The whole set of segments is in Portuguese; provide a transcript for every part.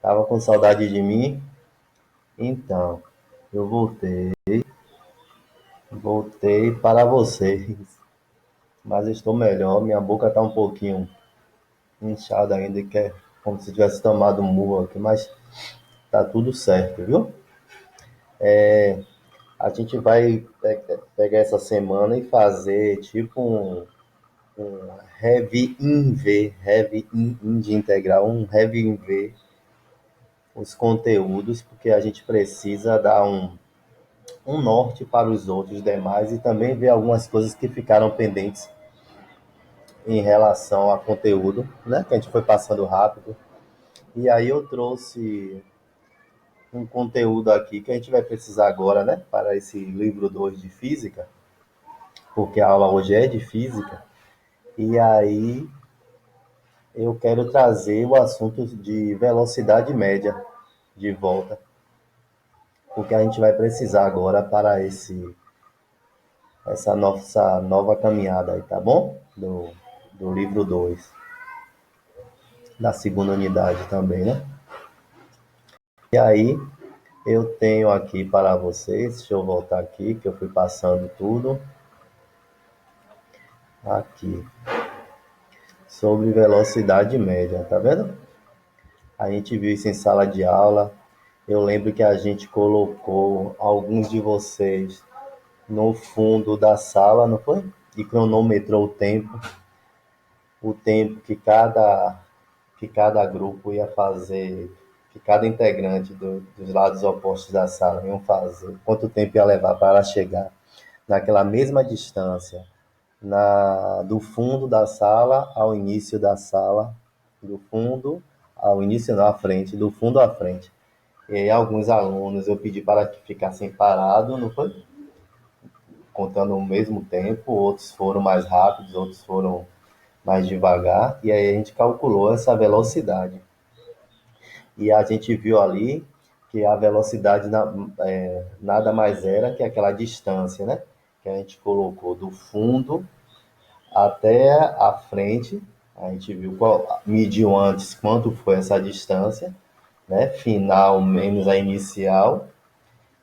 Tava com saudade de mim? Então, eu voltei para vocês, mas estou melhor. Minha boca tá um pouquinho inchada ainda, que é como se tivesse tomado um murro aqui, mas tá tudo certo, viu? A gente vai pegar essa semana e fazer tipo um heavy in de integral, um heavy in V, os conteúdos, porque a gente precisa dar um norte para os outros demais e também ver algumas coisas que ficaram pendentes em relação a conteúdo, né? Que a gente foi passando rápido. E aí eu trouxe um conteúdo aqui que a gente vai precisar agora, né? Para esse livro 2 de física, porque a aula hoje é de física. E aí eu quero trazer o assunto de velocidade média de volta, porque a gente vai precisar agora para essa nossa nova caminhada aí, tá bom? Do livro 2 da segunda unidade também, né? E aí, eu tenho aqui para vocês, deixa eu voltar aqui, que eu fui passando tudo aqui, sobre velocidade média, tá vendo? A gente viu isso em sala de aula. Eu lembro que a gente colocou alguns de vocês no fundo da sala, não foi? E cronometrou o tempo que cada grupo ia fazer, que cada integrante dos lados opostos da sala iam fazer, quanto tempo ia levar para chegar naquela mesma distância, do fundo da sala ao início da sala, do fundo ao início, não, à frente, do fundo à frente. E aí, alguns alunos eu pedi para que ficassem parados, não foi? Contando o mesmo tempo, outros foram mais rápidos, outros foram mais devagar, e aí a gente calculou essa velocidade. E a gente viu ali que a velocidade nada mais era que aquela distância, né? Que a gente colocou do fundo até a frente. A gente viu mediu antes quanto foi essa distância, né? Final menos a inicial.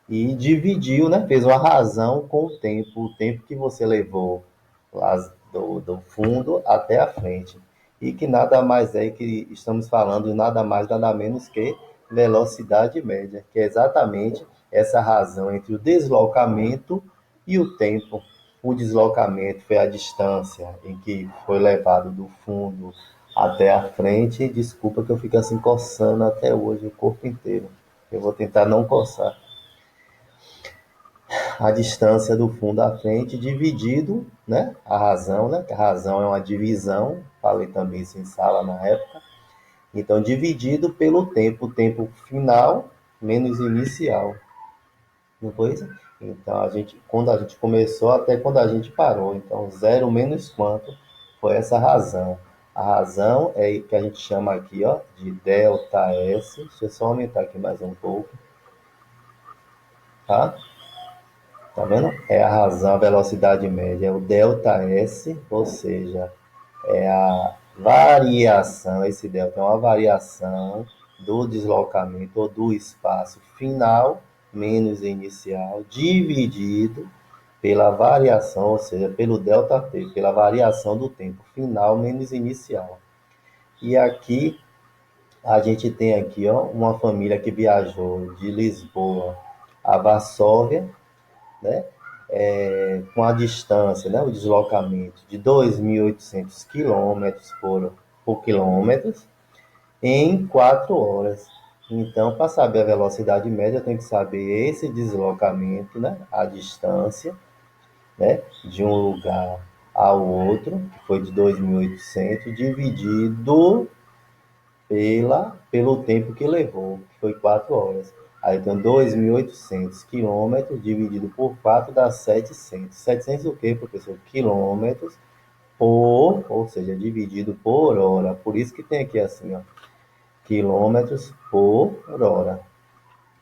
E dividiu, né? Fez uma razão com o tempo que você levou lá do fundo até a frente. E que nada mais é que estamos falando nada mais, nada menos que velocidade média, que é exatamente essa razão entre o deslocamento e o tempo. O deslocamento foi a distância em que foi levado do fundo até a frente. Desculpa que eu fico assim coçando até hoje o corpo inteiro. Eu vou tentar não coçar a distância do fundo à frente dividido, né? A razão, né? Que a razão é uma divisão, falei também isso em sala na época. Então, dividido pelo tempo, o tempo final menos inicial, não foi isso? Então, quando a gente começou até quando a gente parou, então zero menos quanto foi essa razão. A razão é que a gente chama aqui, ó, de delta S. Deixa eu só aumentar aqui mais um pouco, tá? Tá vendo? É a razão, a velocidade média, é o ΔS, ou seja, é a variação, esse delta é uma variação do deslocamento ou do espaço final menos inicial, dividido pela variação, ou seja, pelo ΔT, pela variação do tempo final menos inicial. E aqui, a gente tem aqui, ó, uma família que viajou de Lisboa a Varsóvia, né? Com a distância, né? O deslocamento de 2.800 quilômetros por quilômetro em 4 horas. Então, para saber a velocidade média, tem que saber esse deslocamento, né? A distância, né? De um lugar ao outro, que foi de 2.800, dividido pelo tempo que levou, que foi 4 horas. Aí então 2.800 quilômetros dividido por 4 dá 700. 700 o quê, professor? Quilômetros ou seja, dividido por hora. Por isso que tem aqui assim, ó, quilômetros por hora.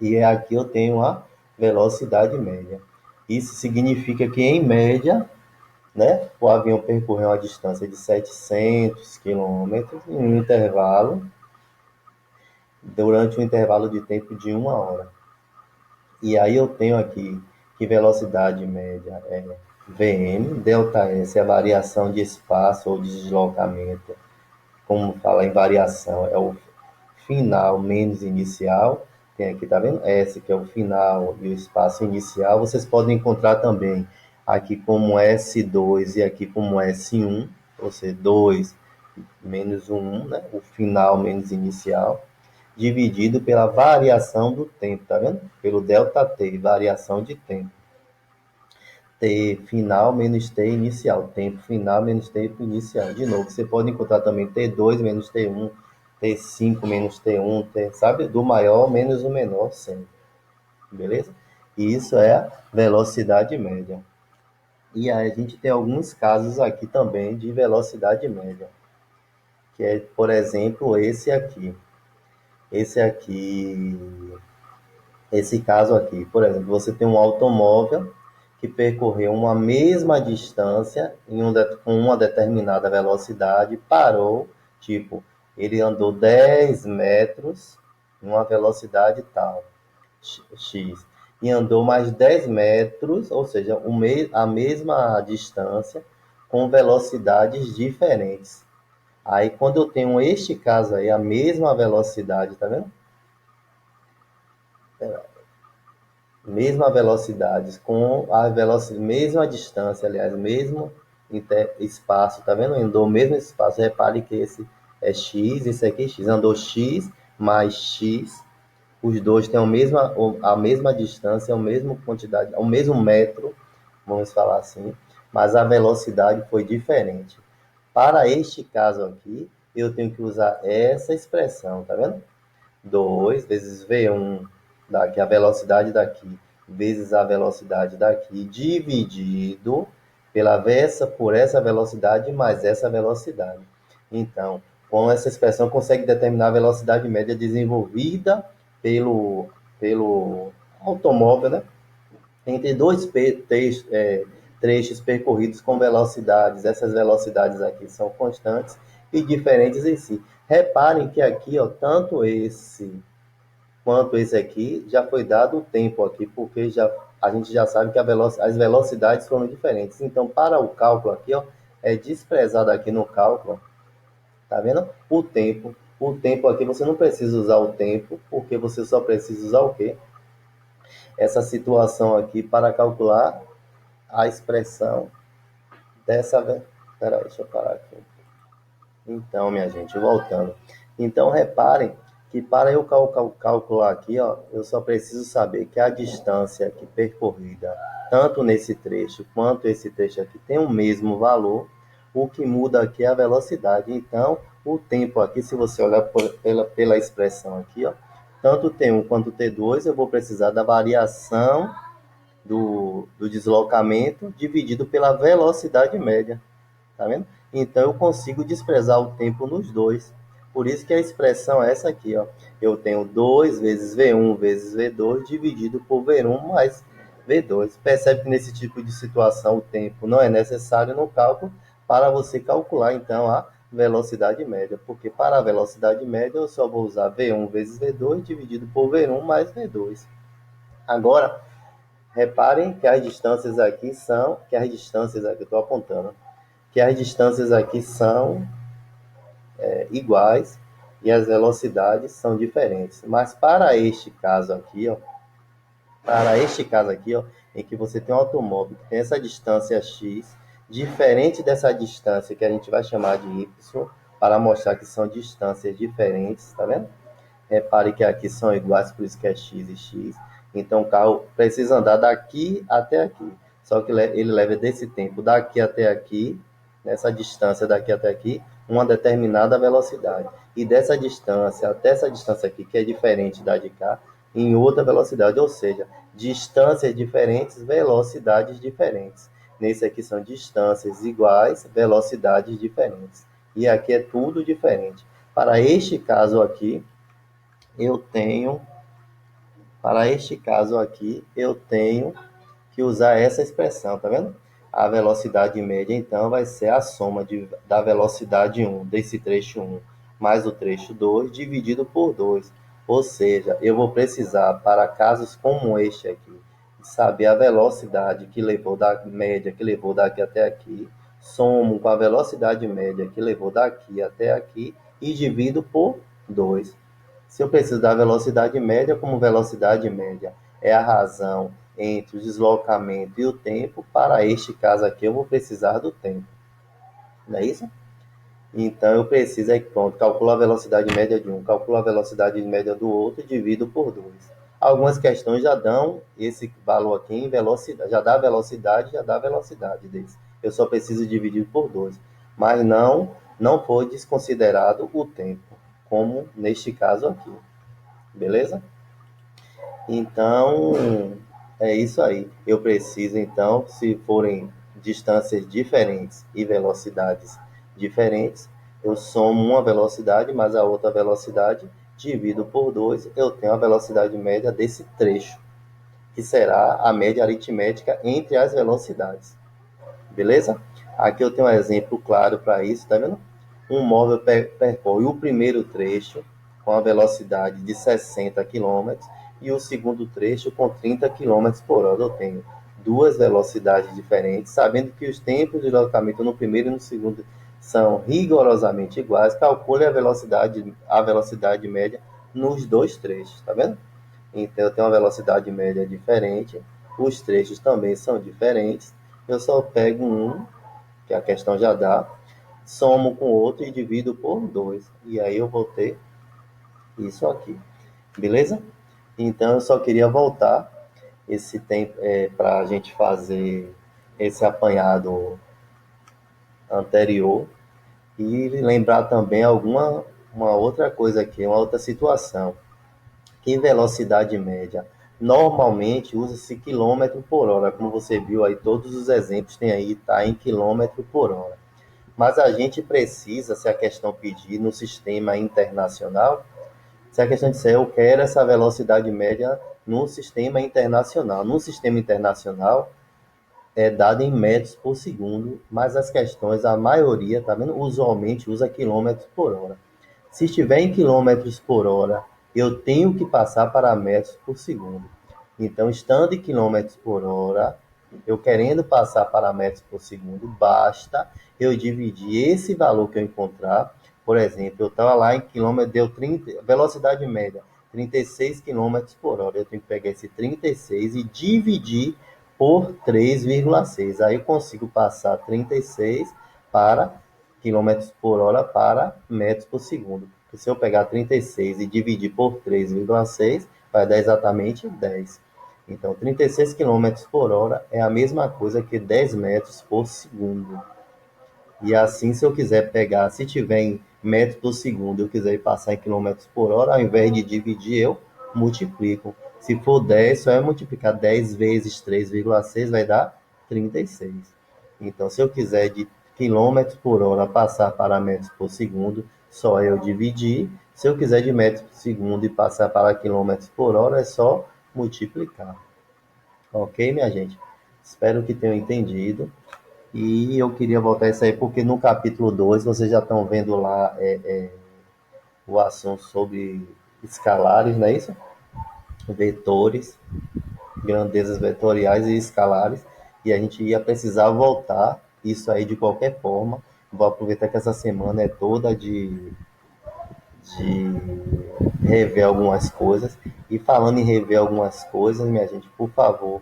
E aqui eu tenho a velocidade média. Isso significa que, em média, né, o avião percorreu uma distância de 700 quilômetros em um intervalo durante um intervalo de tempo de 1 hora. E aí eu tenho aqui que velocidade média é Vm, ΔS é a variação de espaço ou de deslocamento, como fala em variação, é o final menos inicial. Tem aqui, tá vendo? S, que é o final e o espaço inicial. Vocês podem encontrar também aqui como S2 e aqui como S1, ou seja, 2 menos 1, né? O final menos inicial, dividido pela variação do tempo, tá vendo? Pelo ΔT, variação de tempo. T final menos T inicial. Tempo final menos tempo inicial. De novo, você pode encontrar também T2 menos T1, T5 menos T1, sabe? Do maior menos o menor sempre. Beleza? E isso é a velocidade média. E aí a gente tem alguns casos aqui também de velocidade média. Que é, por exemplo, esse aqui. Esse aqui, esse caso aqui, por exemplo, você tem um automóvel que percorreu uma mesma distância com uma determinada velocidade, parou, tipo, ele andou 10 metros em uma velocidade tal, x, e andou mais 10 metros, ou seja, a mesma distância, com velocidades diferentes. Aí, quando eu tenho este caso aí, a mesma velocidade, tá vendo? Mesma velocidade, com a velocidade, mesma distância, aliás, mesmo espaço, tá vendo? Andou o mesmo espaço. Repare que esse é x, esse aqui é x. Andou x mais x. Os dois têm a mesma distância, a mesma quantidade, o mesmo metro, vamos falar assim, mas a velocidade foi diferente. Para este caso aqui, eu tenho que usar essa expressão, tá vendo? 2 vezes V1, daqui, a velocidade daqui, vezes a velocidade daqui, dividido por essa velocidade mais essa velocidade. Então, com essa expressão, consegue determinar a velocidade média desenvolvida pelo automóvel, né? Entre dois trechos percorridos com velocidades. Essas velocidades aqui são constantes e diferentes em si. Reparem que aqui, ó, tanto esse quanto esse aqui, já foi dado o tempo aqui, porque a gente já sabe que as velocidades foram diferentes. Então, para o cálculo aqui, ó, é desprezado aqui no cálculo, tá vendo? O tempo. O tempo aqui, você não precisa usar o tempo, porque você só precisa usar o quê? Essa situação aqui para calcular a expressão dessa... Peraí, deixa eu parar aqui. Então, minha gente, voltando. Então, reparem que para eu calcular aqui, ó, eu só preciso saber que a distância aqui percorrida, tanto nesse trecho quanto esse trecho aqui, tem o mesmo valor. O que muda aqui é a velocidade. Então, o tempo aqui, se você olhar pela expressão aqui, ó, tanto T1 quanto T2, eu vou precisar da variação do deslocamento dividido pela velocidade média. Tá vendo? Então eu consigo desprezar o tempo nos dois. Por isso que a expressão é essa aqui, ó. Eu tenho 2 vezes V1 vezes V2 dividido por V1 mais V2. Percebe que nesse tipo de situação o tempo não é necessário no cálculo para você calcular então a velocidade média, porque para a velocidade média eu só vou usar V1 vezes V2 dividido por V1 mais V2. Agora, reparem que as distâncias aqui eu estou apontando, que as distâncias aqui são iguais e as velocidades são diferentes. Mas para este caso aqui, ó, em que você tem um automóvel que tem essa distância x, diferente dessa distância que a gente vai chamar de y, para mostrar que são distâncias diferentes, tá vendo? Repare que aqui são iguais, por isso que é x e x. Então, o carro precisa andar daqui até aqui. Só que ele leva desse tempo daqui até aqui, nessa distância daqui até aqui, uma determinada velocidade. E dessa distância até essa distância aqui, que é diferente da de cá, em outra velocidade. Ou seja, distâncias diferentes, velocidades diferentes. Nesse aqui são distâncias iguais, velocidades diferentes. E aqui é tudo diferente. Para este caso aqui, eu tenho, para este caso aqui, eu tenho que usar essa expressão, tá vendo? A velocidade média, então, vai ser a soma da velocidade 1, desse trecho 1, mais o trecho 2, dividido por 2. Ou seja, eu vou precisar, para casos como este aqui, saber a velocidade que levou da média que levou daqui até aqui, somo com a velocidade média que levou daqui até aqui e divido por 2. Se eu preciso da velocidade média, como velocidade média é a razão entre o deslocamento e o tempo, para este caso aqui eu vou precisar do tempo. Não é isso? Então eu preciso, aí pronto, calculo a velocidade média de um, calculo a velocidade média do outro e divido por 2. Algumas questões já dão esse valor aqui em velocidade, já dá a velocidade desse. Eu só preciso dividir por 2. Mas não foi desconsiderado o tempo, como neste caso aqui. Beleza? Então, é isso aí. Eu preciso, então, se forem distâncias diferentes e velocidades diferentes, eu somo uma velocidade mais a outra velocidade, divido por 2, eu tenho a velocidade média desse trecho, que será a média aritmética entre as velocidades. Beleza? Aqui eu tenho um exemplo claro para isso, tá vendo? Um móvel percorre o primeiro trecho com a velocidade de 60 quilômetros e o segundo trecho com 30 quilômetros por hora. Eu tenho duas velocidades diferentes, sabendo que os tempos de deslocamento no primeiro e no segundo são rigorosamente iguais. Calcule a velocidade média nos dois trechos, tá vendo? Então eu tenho uma velocidade média diferente, os trechos também são diferentes. Eu só pego um, que a questão já dá, somo com o outro e divido por 2. E aí eu vou ter isso aqui. Beleza? Então eu só queria voltar esse tempo para a gente fazer esse apanhado anterior e lembrar também uma outra coisa aqui, uma outra situação. Que velocidade média? Normalmente usa-se quilômetro por hora, como você viu aí, todos os exemplos tem aí, tá em quilômetro por hora. Mas a gente precisa, se a questão pedir no sistema internacional, se a questão disser eu quero essa velocidade média no sistema internacional. No sistema internacional é dado em metros por segundo, mas as questões, a maioria, tá vendo? Usualmente usa quilômetros por hora. Se estiver em quilômetros por hora, eu tenho que passar para metros por segundo. Então, estando em quilômetros por hora, eu querendo passar para metros por segundo, basta eu dividir esse valor que eu encontrar. Por exemplo, eu estava lá em quilômetro, deu 30, velocidade média, 36 quilômetros por hora. Eu tenho que pegar esse 36 e dividir por 3,6. Aí eu consigo passar 36 para quilômetros por hora para metros por segundo. Porque se eu pegar 36 e dividir por 3,6, vai dar exatamente 10. Então, 36 quilômetros por hora é a mesma coisa que 10 metros por segundo. E assim, se eu quiser pegar, se tiver em metros por segundo, eu quiser passar em quilômetros por hora, ao invés de dividir, eu multiplico. Se for 10, só é multiplicar 10 vezes 3,6 vai dar 36. Então, se eu quiser de quilômetros por hora passar para metros por segundo, só eu dividir. Se eu quiser de metros por segundo e passar para quilômetros por hora, é só multiplicar. Ok, minha gente? Espero que tenham entendido. E eu queria voltar isso aí porque no capítulo 2 vocês já estão vendo lá o assunto sobre escalares, não é isso? Vetores, grandezas vetoriais e escalares. E a gente ia precisar voltar isso aí de qualquer forma. Vou aproveitar que essa semana é toda de rever algumas coisas. E falando em rever algumas coisas, minha gente, por favor,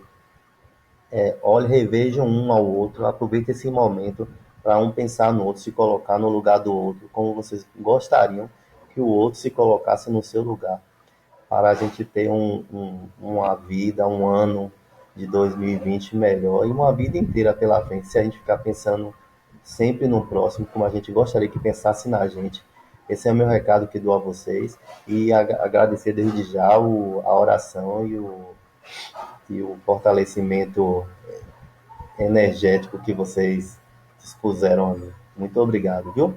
olhe, revejam um ao outro, aproveite esse momento para um pensar no outro, se colocar no lugar do outro, como vocês gostariam que o outro se colocasse no seu lugar, para a gente ter uma vida, um ano de 2020 melhor e uma vida inteira pela frente, se a gente ficar pensando sempre no próximo, como a gente gostaria que pensasse na gente. Esse é o meu recado que dou a vocês e agradecer desde já a oração e o fortalecimento energético que vocês expuseram a mim. Muito obrigado, viu?